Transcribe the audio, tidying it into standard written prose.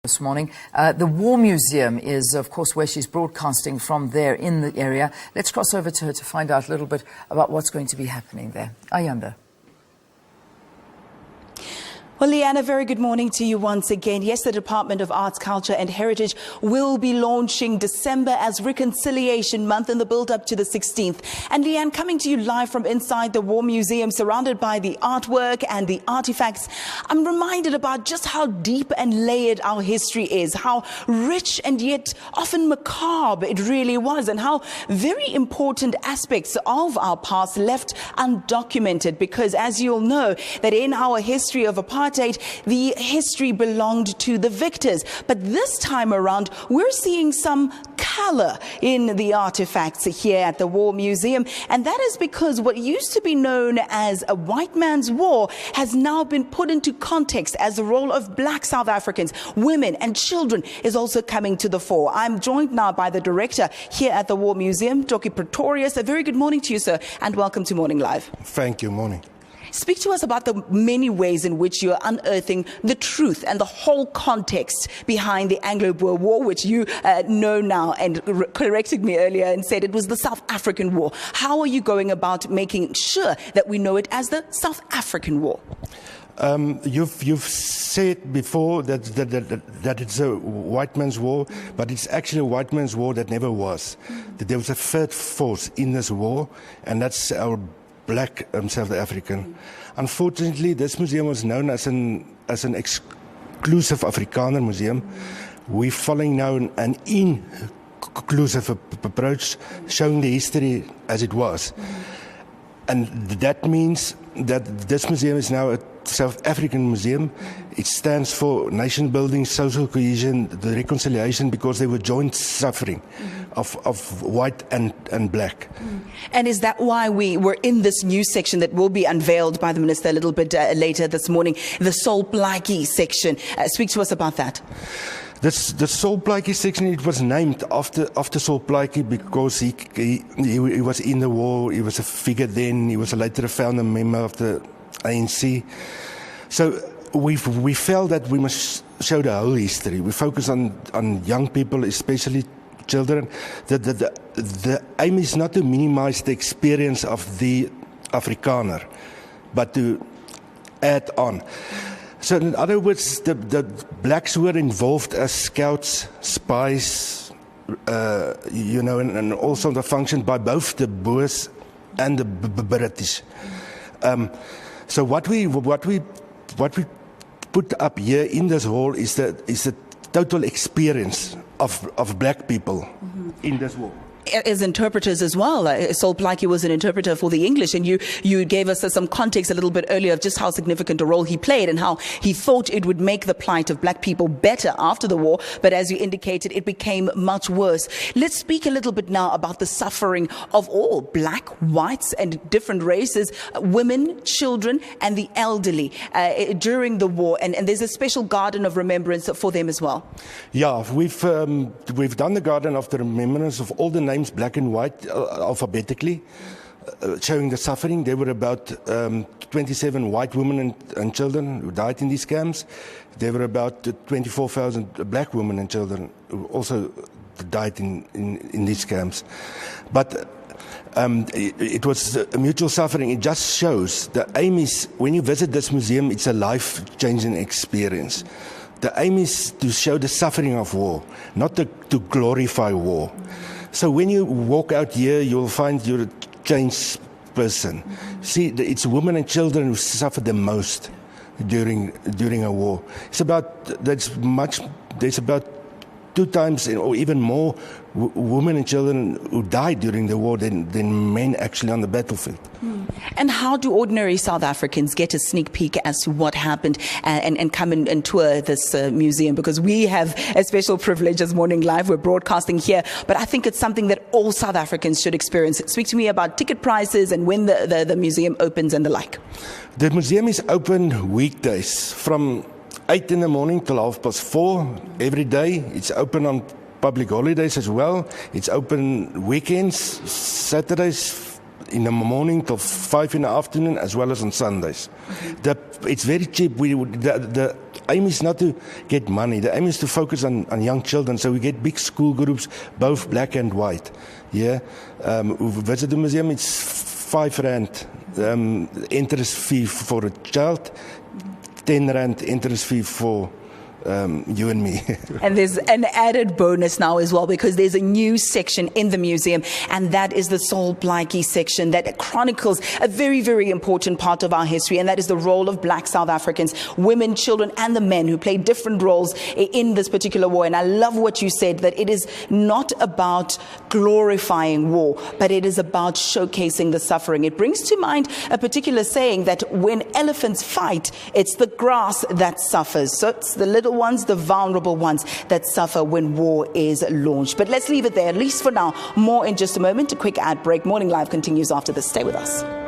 This morning. The War Museum is, of course, where she's broadcasting from there in the area. Let's cross over to her to find out a little bit about what's going to be happening there. Ayanda. Well, Leanne, a very good morning to you once again. Yes, the Department of Arts, Culture and Heritage will be launching December as Reconciliation Month in the build-up to the 16th. And Leanne, coming to you live from inside the War Museum, surrounded by the artwork and the artifacts, I'm reminded about just how deep and layered our history is, how rich and yet often macabre it really was, and how very important aspects of our past left undocumented. Because as you'll know, that in our history of apartheid, the history belonged to the victors. But this time around, we're seeing some color in the artifacts here at the War Museum. And that is because what used to be known as a white man's war has now been put into context as the role of black South Africans, women and children is also coming to the fore. I'm joined now by the director here at the War Museum, Dr. Pretorius. A very good morning to you, sir, and welcome to Morning Live. Thank you. Morning. Speak to us about the many ways in which you're unearthing the truth and the whole context behind the Anglo-Boer War, which you know now and corrected me earlier and said it was the South African War. How are you going about making sure that we know it as the South African War? You've said before that it's a white man's war, but it's actually a white man's war that never was. That there was a third force in this war, and that's our black South African. Unfortunately, this museum was known as an exclusive Afrikaner museum. We're following now an inclusive approach, showing the history as it was. And that means that this museum is now a South African museum. It stands for nation building, social cohesion, the reconciliation, because they were joint suffering of white and black. And is that why we were in this new section that will be unveiled by the Minister a little bit later this morning, the Sol Plaatjie section? Speak to us about that. The Sol Plaatjie section, it was named after Sol Plaatjie because he was in the war, he was a figure then, he was later a founder member of the ANC. So we felt that we must show the whole history. We focus on young people, especially children. The aim is not to minimize the experience of the Afrikaner, but to add on. So in other words, the blacks were involved as scouts, spies, and also the function by both the Boers and the British. So what we put up here in this hall is the total experience of black people in this war. As interpreters as well. Sol Plaatjie was an interpreter for the English, and you gave us some context a little bit earlier of just how significant a role he played and how he thought it would make the plight of black people better after the war. But as you indicated, it became much worse. Let's speak a little bit now about the suffering of all black, whites and different races, women, children and the elderly during the war. And there's a special garden of remembrance for them as well. Yeah, we've done the garden of the remembrance of all the names black and white alphabetically, showing the suffering. There were about 27 white women and children who died in these camps. There were about 24,000 black women and children who also died in these camps. But it was a mutual suffering. It just shows the aim is, when you visit this museum, it's a life-changing experience. The aim is to show the suffering of war, not to glorify war. So when you walk out here, you'll find you're a changed person. See, it's women and children who suffer the most during a war. There's about 2 times or even more women and children who died during the war than men actually on the battlefield. And how do ordinary South Africans get a sneak peek as to what happened and come and tour this museum? Because we have a special privilege as Morning Live. We're broadcasting here, but I think it's something that all South Africans should experience. Speak to me about ticket prices and when the museum opens and the like. The museum is open weekdays from 8 in the morning till 4:30 every day. It's open on public holidays as well. It's open weekends, Saturdays in the morning till 5 in the afternoon, as well as on Sundays. It's very cheap. The aim is not to get money. The aim is to focus on young children. So we get big school groups, both black and white. Yeah, we visit the museum. It's R5 entrance fee for a child, R10 entrance fee for you and me. And there's an added bonus now as well, because there's a new section in the museum, and that is the Sol Plaatjie section that chronicles a very, very important part of our history, and that is the role of black South Africans, women, children, and the men who played different roles in this particular war. And I love what you said, that it is not about glorifying war, but it is about showcasing the suffering. It brings to mind a particular saying that when elephants fight, it's the grass that suffers. So it's the little ones, the vulnerable ones that suffer when war is launched. But let's leave it there, at least for now. More in just a moment. A quick ad break. Morning Live continues after this. Stay with us.